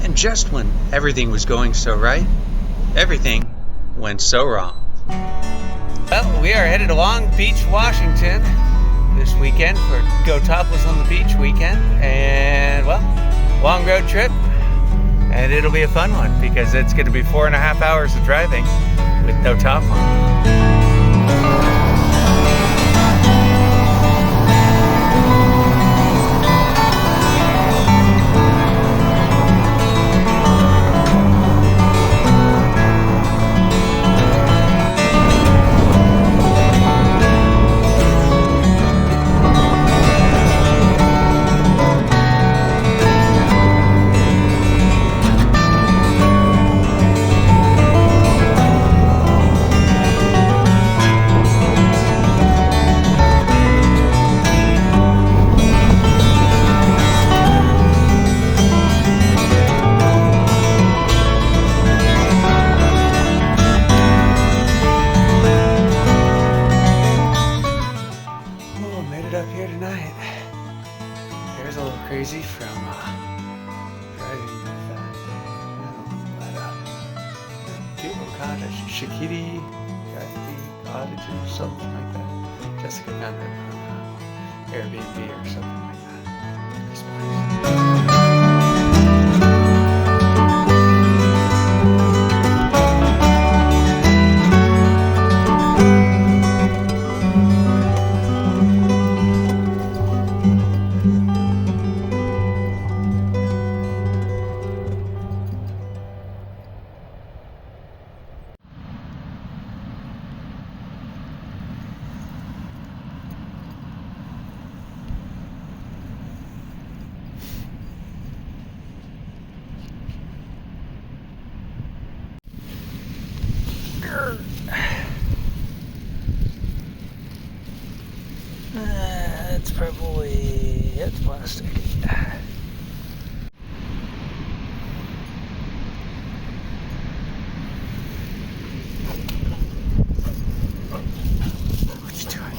And just when everything was going so right, everything went so wrong. Well, we are headed to Long Beach, Washington this weekend for Go Topless on the Beach weekend. And, well, long road trip. And it'll be a fun one because it's going to be 4.5 hours of driving with no top on. Crazy from driving with beautiful cottage, Shakiti Cottage, something like that. Jessica found it from Airbnb or something like that. Nice place. It's plastic. What you doing?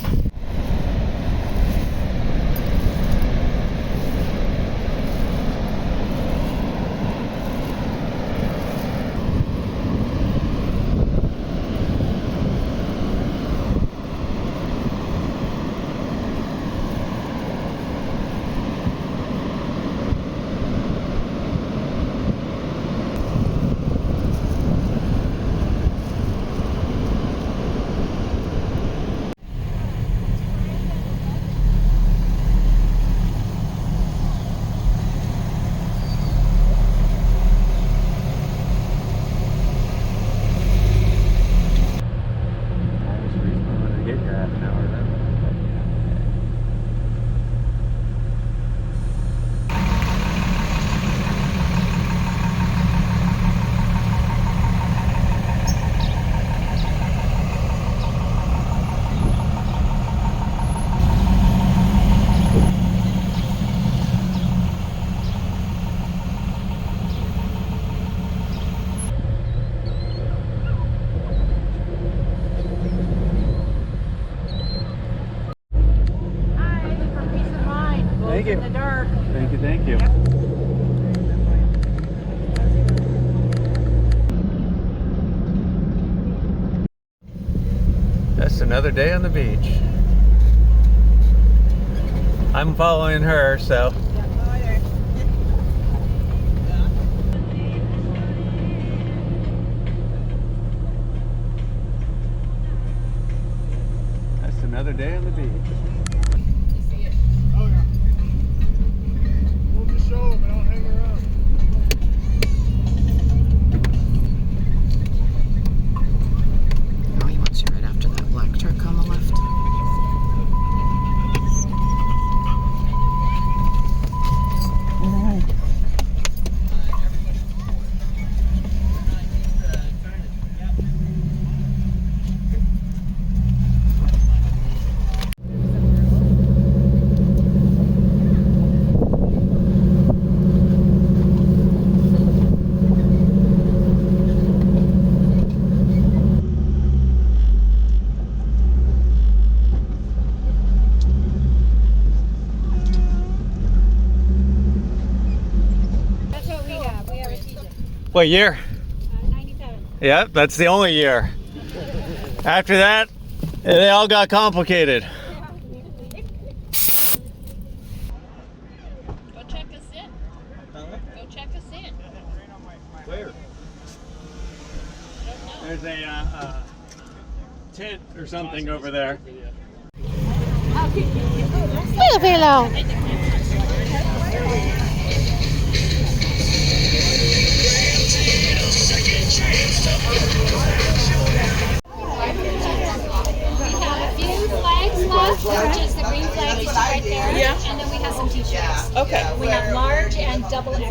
Thank you. In the dark. Thank you, thank you. Just another day on the beach. I'm following her, so. That's another day on the beach. Show them and I'll hang around. Oh, he wants you right after that black truck on the left. What year? 97. Yep, that's the only year. After that, they all got complicated. Go check us in. Go check us in. Where? I don't know. There's a tent or something over there. Hello. We have a few flags left, which is the green flag you see right there. Yeah. And then we have some t-shirts. Okay. We have large and double XL.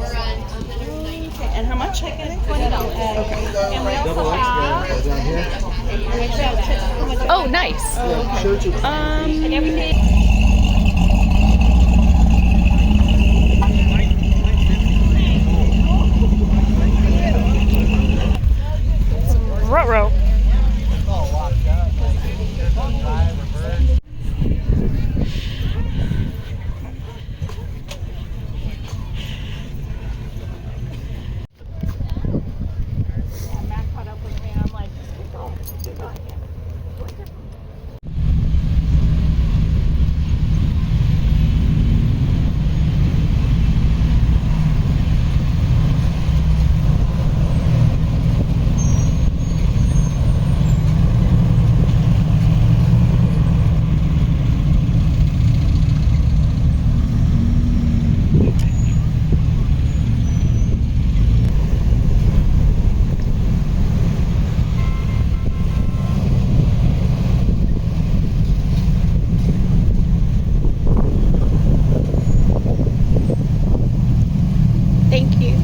And how much? $20. And we also have Oh, nice. and everything. Ruh-roh. Thank you.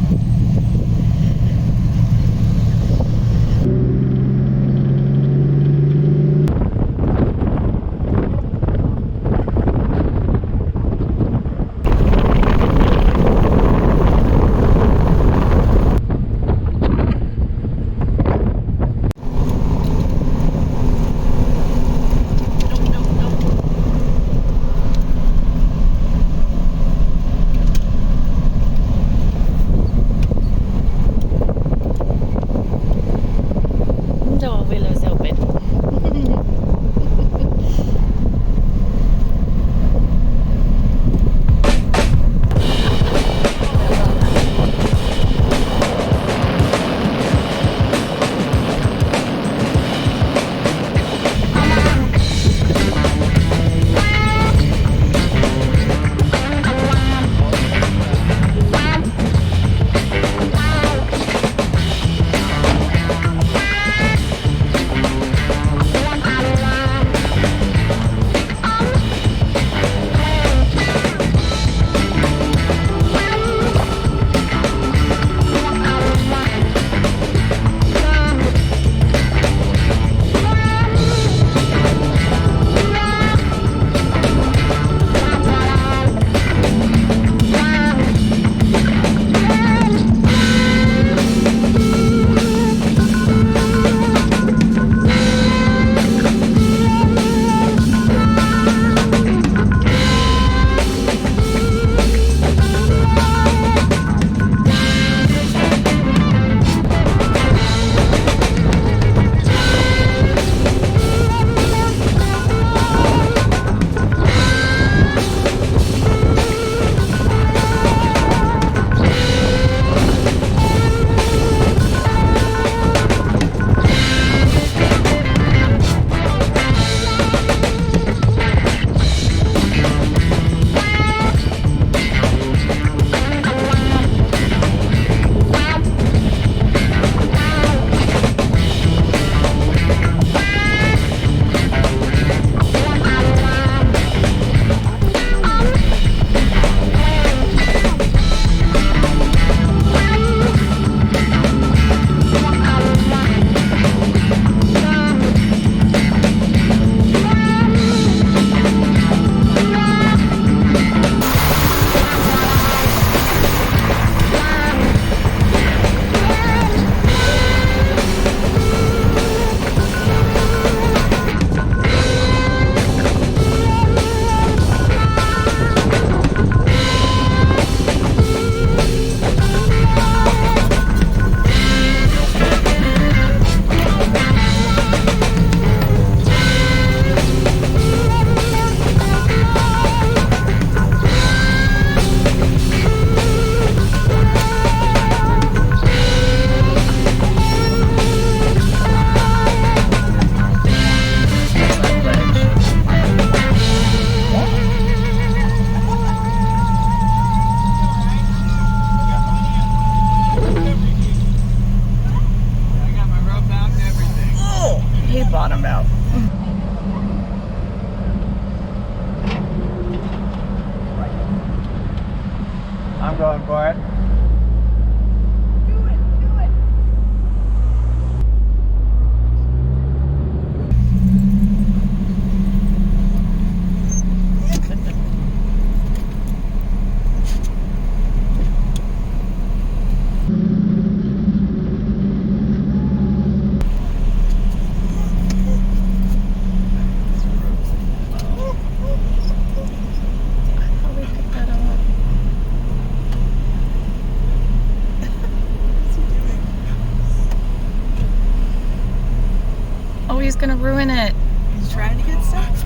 gonna ruin it. He's trying to get stuff.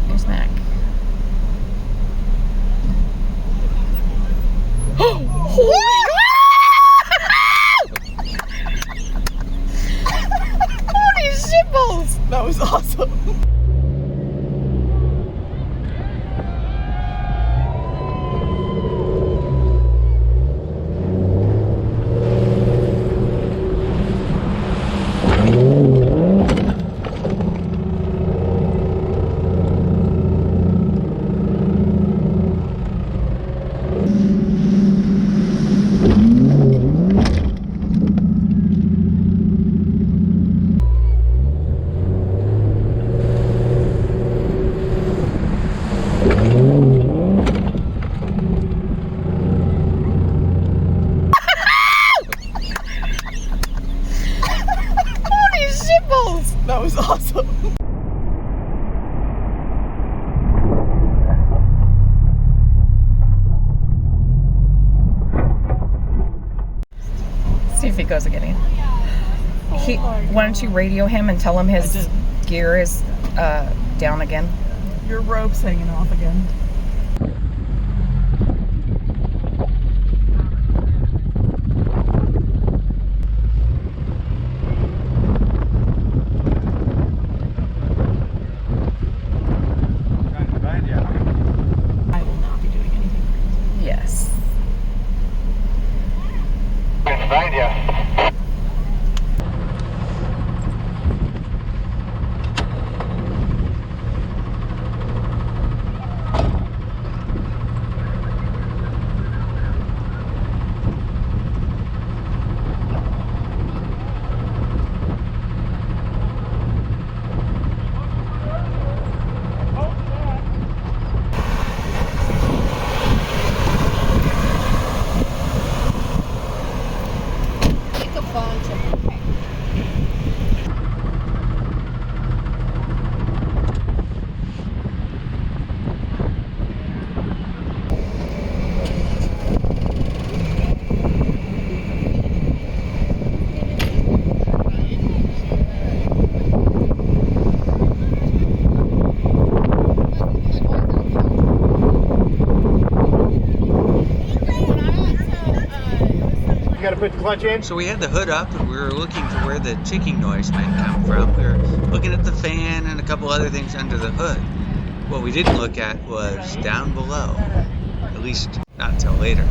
Here's Mac. Holy shitballs! That was awesome. Holy shitballs! That was awesome. See if he goes again. Why don't you radio him and tell him his gear is down again? Your rope's hanging off again. I will not be doing anything. Yes. Take a phone to You gotta put the clutch in. So we had the hood up and we were looking for where the ticking noise might come from. We were looking at the fan and a couple other things under the hood. What we didn't look at was down below. At least not until later.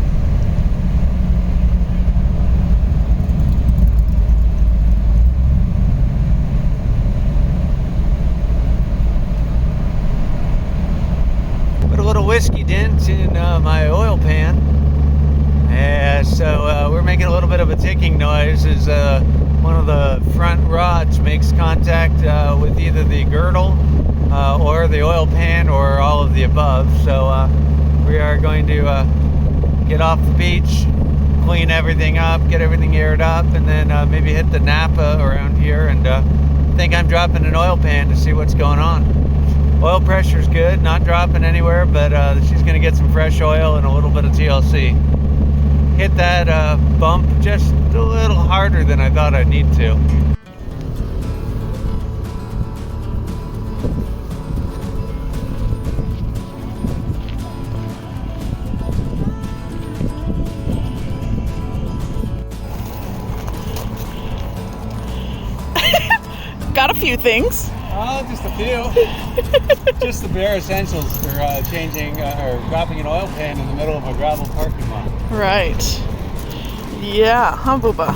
Put a little whiskey dent in my oil pan. So we're making a little bit of a ticking noise as one of the front rods makes contact with either the girdle or the oil pan or all of the above. So we are going to get off the beach, clean everything up, get everything aired up, and then maybe hit the Napa around here and think I'm dropping an oil pan to see what's going on. Oil pressure's good, not dropping anywhere, but she's going to get some fresh oil and a little bit of TLC. Hit that bump just a little harder than I thought I'd need to. Got a few things. Oh, just a few. Just the bare essentials for changing or dropping an oil pan in the middle of a gravel parking lot. Right. Yeah, huh, Booba?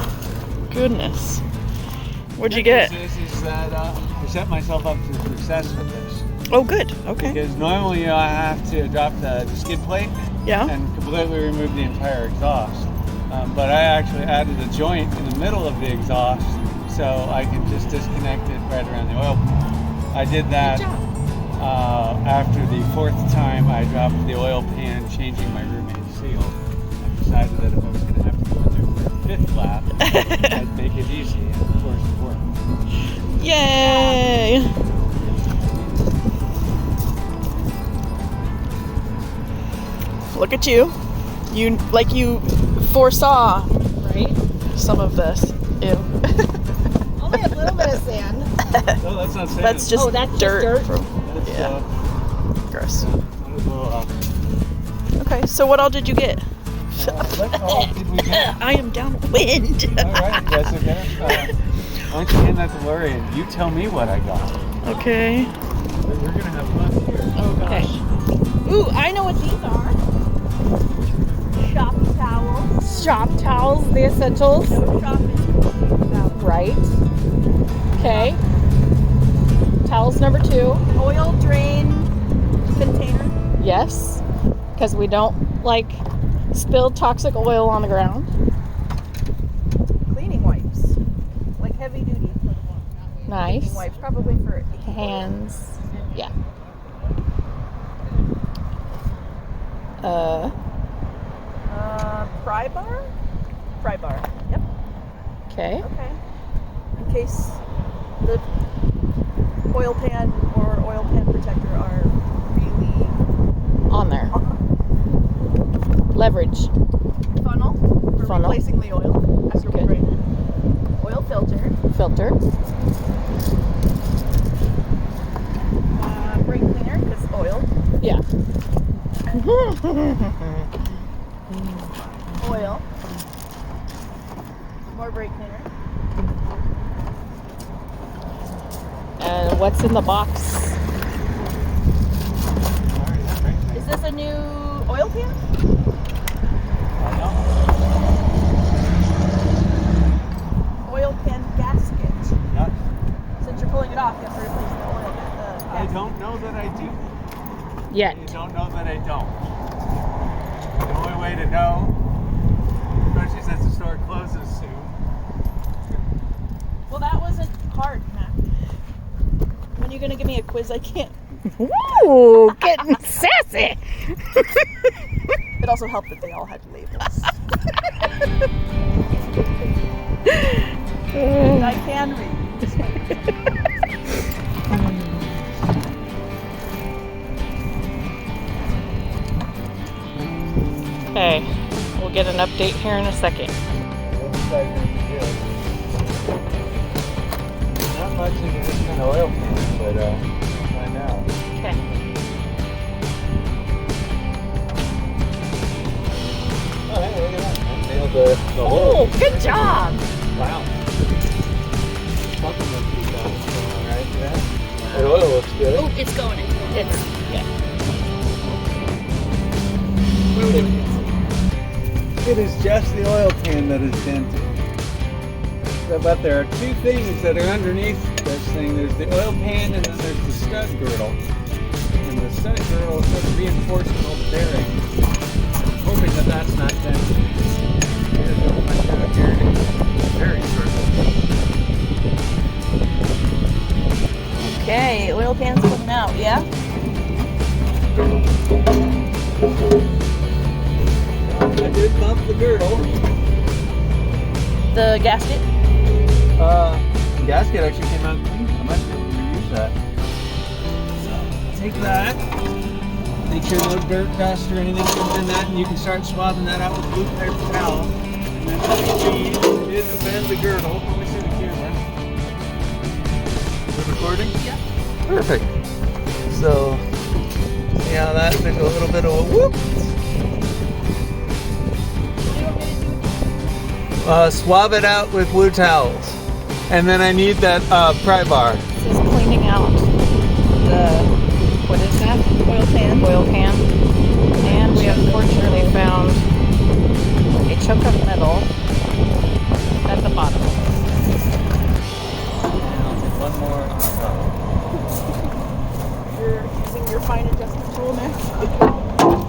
Goodness. What'd you get? Is that I set myself up for success with this. Oh, good. Okay. Because normally I have to drop the skid plate Yeah. and completely remove the entire exhaust. But I actually added a joint in the middle of the exhaust so I can just disconnect it right around the oil pan. I did that after the fourth time I dropped the oil pan changing my roommates. seal, I decided that if I was going to have to go in there for a fifth lap, I'd make it easy, and of course it worked. Yay! Look at you. You foresaw Right? some of this. Ew. Only a little bit of sand. No, that's not sand. That's just that's just dirt. dirt? That's, Yeah. Gross. that was a little, Okay, so what all did you get? what all did we get? I am downwind. All right, Jessica. Why don't you hand that to Lori and you tell me what I got. Okay. We're going to have fun here. Oh gosh. Ooh, I know what these are. Shop towels. Shop towels, the essentials. No shopping. Right. Okay. Towels number 2. Oil drain container. Yes. Because we don't like spilled toxic oil on the ground. Cleaning wipes. Like heavy duty. Nice. Cleaning wipes, probably for Hands. Yeah. pry bar? Pry bar. Yep. Okay. Okay. In case the oil pan or oil pan protector are really On there. Leverage. funnel for Funnel. replacing the oil after we Good. drain it. Oil filter. Filter. Brake cleaner because oil. Yeah. Oil. More brake cleaner. And what's in the box? Is this a new oil pan? Oil pan gasket. Yeah. Since you're pulling it off, you have to replace the oil. I don't know that I do. Yet. I don't know that I don't. The only way to know, especially since the store closes soon. Well, that wasn't hard, Matt. When are you gonna give me a quiz? I can't. Ooh, getting sassy. It also helped that they all had labels. And I can read. Okay, we'll get an update here in a second. Not much in this kind of oil pan, but find out. Okay. Oh, hey, look at that. I nailed the Oh, hole. good job. Wow. Something looks pretty good. All right, yeah. The oil looks good. Oh, it's going in. It's, yeah. It is just the oil pan that is dented. So, but there are two things that are underneath this thing. There's the oil pan and then there's the stud girdle. And the stud girdle is sort of reinforcing all the bearings. I'm hoping that that's not dented. Here's what I'm going to do here. Very short. Okay, oil pan's coming out, yeah? I did bump the girdle. The gasket. The gasket actually came out clean. I might be able to reuse that. So, take that. Make sure no dirt, dust, or anything comes in that, and you can start swabbing that out with blue paper towel. And then what we did bend the girdle. Let me see the camera. Is it recording? Yeah. Perfect. So, see how that took a little bit of a whoop. Swab it out with blue towels. And then I need that pry bar. This is cleaning out the, what is that? Oil pan. Oil pan. And we unfortunately found a chunk of metal at the bottom. One more. You're using your fine adjustment tool now.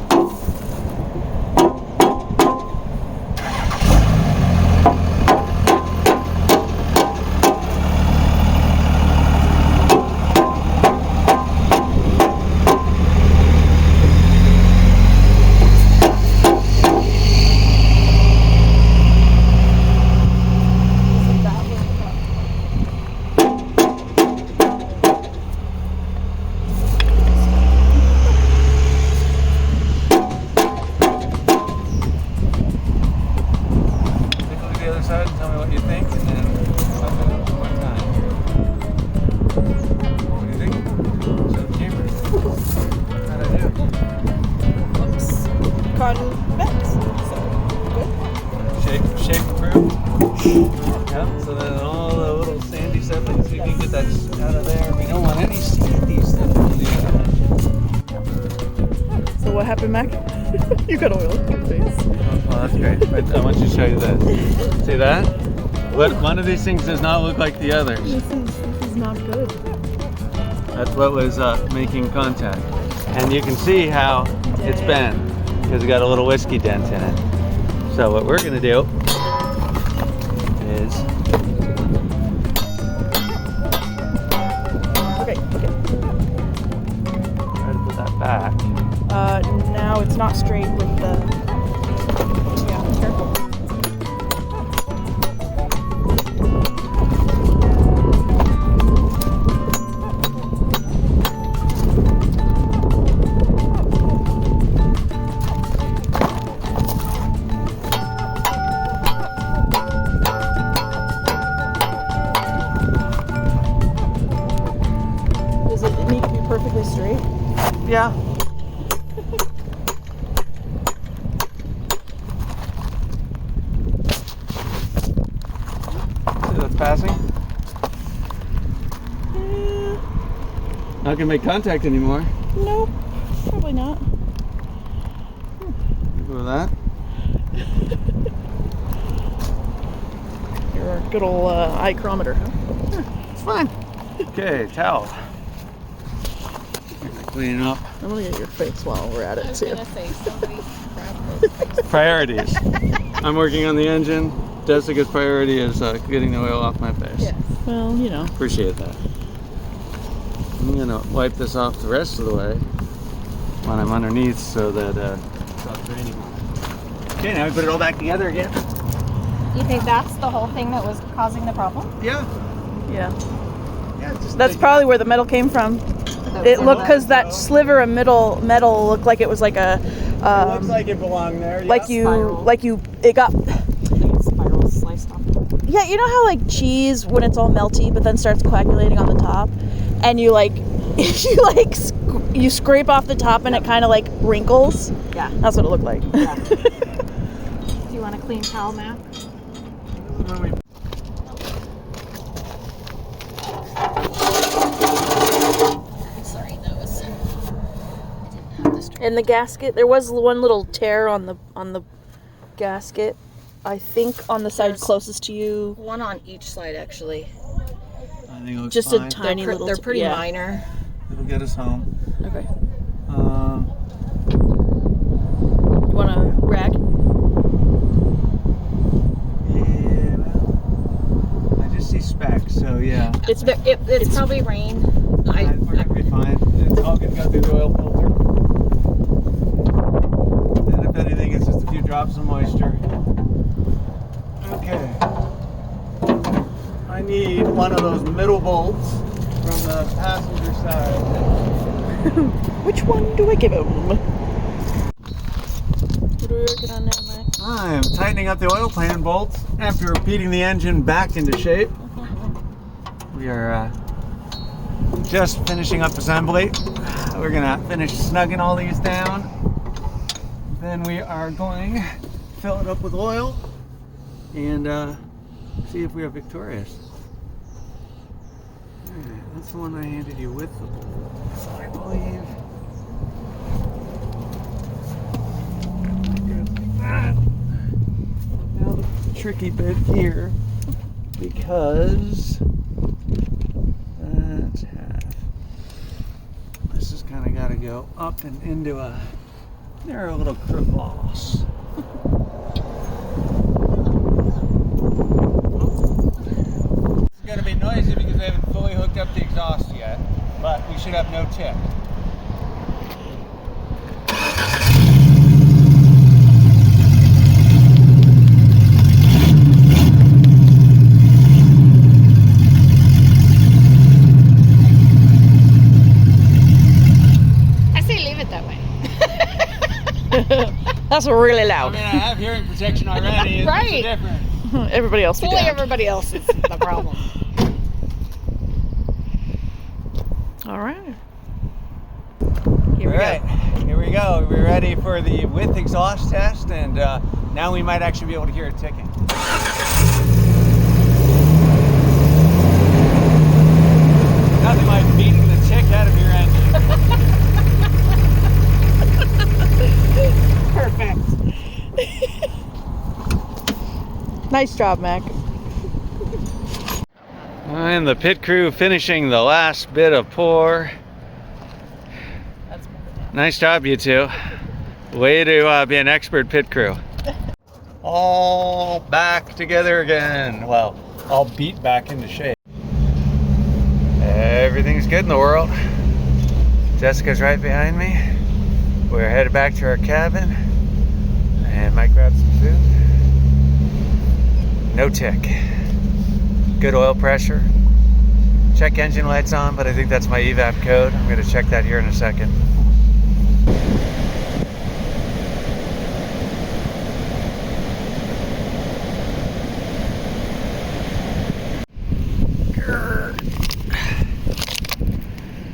Yeah, so then all the little sandy stuff, let's see if we can get that out of there. We don't want any sandy stuff on the edge. So what happened, Mac? You got oil on your face. Oh, that's great. But I want you to show you this. See that? One of these things does not look like the others. This is not good. That's what was making contact. And you can see how it's bent because it got a little whiskey dent in it. So what we're gonna do is Okay. try to put that back. Now it's not straight with the. Yeah, careful. Does it need to be perfectly straight? Yeah. See that's passing? Not gonna make contact anymore. Nope, probably not. Go with that. Your good old ichrometer, huh? It's fine. Okay, towel. Clean up. I'm gonna get your face while we're at it too. say somebody grab those. Priorities. I'm working on the engine. Jessica's priority is getting the oil off my face. Yeah. Well, you know. Appreciate that. I'm gonna wipe this off the rest of the way when I'm underneath so that it's not draining. Okay, now we put it all back together again. You think that's the whole thing that was causing the problem? Yeah. Yeah. Yeah. Just That's probably where the metal came from. It looked because that sliver of metal looked like it was like a. It looks like it belonged there. Yeah. It got. Spiral sliced off. Yeah, you know how like cheese when it's all melty, but then starts coagulating on the top, and you you scrape off the top and it kind of like wrinkles. Yeah. That's what it looked like. Yeah. Do you want a clean towel, Mac? Sorry, that was. I didn't have this. And the gasket, there was one little tear on the gasket. I think on the side closest to you. One on each side, actually. I think it looks Just fine. a tiny little. They're pretty yeah. minor. It'll get us home. Okay. You want a rag? Yeah, well, I just see specks, so yeah. It's It's probably rain. We're gonna be fine. It's all gonna go through the oil filter. And if anything, it's just a few drops of moisture. Okay. I need one of those middle bolts from the passenger side. Which one do I give him? What are we working on now, Mike? I'm tightening up the oil pan bolts after repeating the engine back into shape. We are just finishing up assembly. We're gonna finish snugging all these down. Then we are going to fill it up with oil and see if we are victorious. Alright, that's the one I handed you with the bolts, I believe. Now the tricky bit here, because that's half. This has kind of got to go up and into a narrow little crevasse. It's going to be noisy because they haven't fully hooked up the exhaust yet, but we should have no tip. That's really I loud. mean, I have hearing protection already. It's Right. different. Everybody else be Fully damned. everybody else is the problem. All right. All right, here we go. We're ready for the with exhaust test, and now we might actually be able to hear it ticking. Nice job, Mac. And the pit crew finishing the last bit of pour. Nice job, you two. Way to be an expert pit crew. All back together again. Well, all beat back into shape. Everything's good in the world. Jessica's right behind me. We're headed back to our cabin and might grab some food. No tick. Good oil pressure. Check engine lights on, but I think that's my evap code. I'm going to check that here in a second.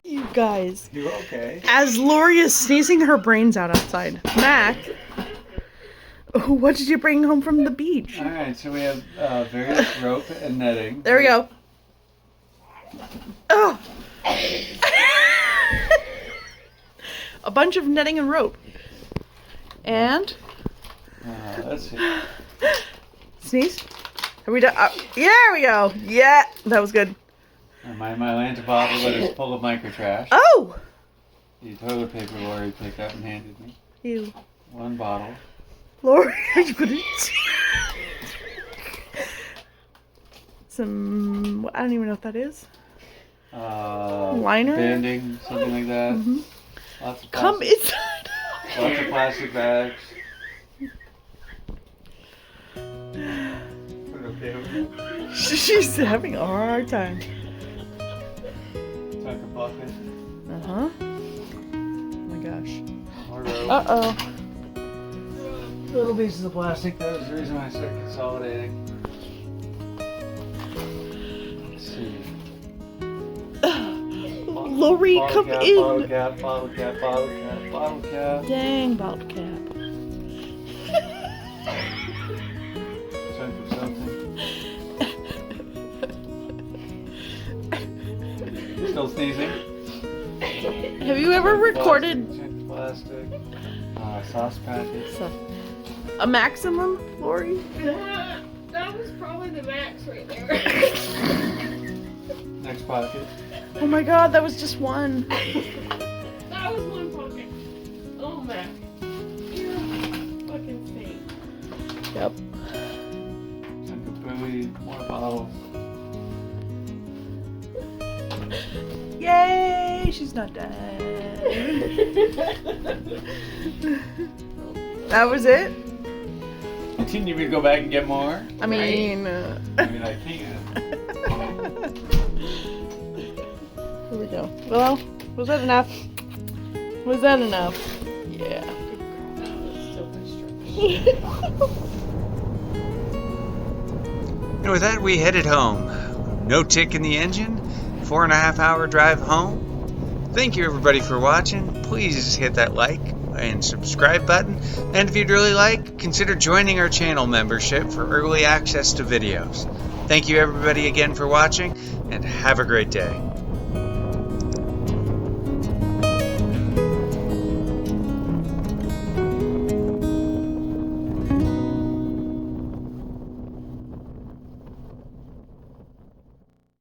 You guys. You okay? As Lori is sneezing her brains out outside. Mac, what did you bring home from the beach? All right, so we have various rope and netting. There we go. Oh. A bunch of netting and rope. And Let's see. sneeze. Have we done? Yeah, there we go. Yeah, that was good. And my Lanta bottle that is full of micro trash. Oh. The toilet paper Lori picked up and handed me. Ew. One bottle. Lori, you put it. Some. I don't even know what that is. Liner? Banding, something like that. Mm-hmm. Lots of Come plastic, inside. lots of plastic bags. She's having a hard time. Tucker bucket. Uh-huh. Oh my gosh. More rope. Uh-oh. Little pieces of plastic. That was the reason why I started consolidating. Let's see. Lori, Bottle come cap, in. Bottle cap, bottle cap, bottle cap, bottle cap. Dang, bottle cap. Chunk of something. Still sneezing. Have you ever recorded Chunk of plastic. Sauce packet. a maximum, Lori? That was probably the max right there. Next pocket. Oh my god, that was just one. That was one pocket. Oh man. You're fucking fake. Yep. Chunk of buoy. More bottles. Yay, she's not dead. That was it? Continue me to go back and get more? I mean, I mean, I can. Here we go. Well, was that enough? Was that enough? Yeah. And with that, we headed home. No tick in the engine. 4.5-hour drive home. Thank you everybody for watching. Please hit that like and subscribe button. And if you'd really like, consider joining our channel membership for early access to videos. Thank you everybody again for watching, and have a great day.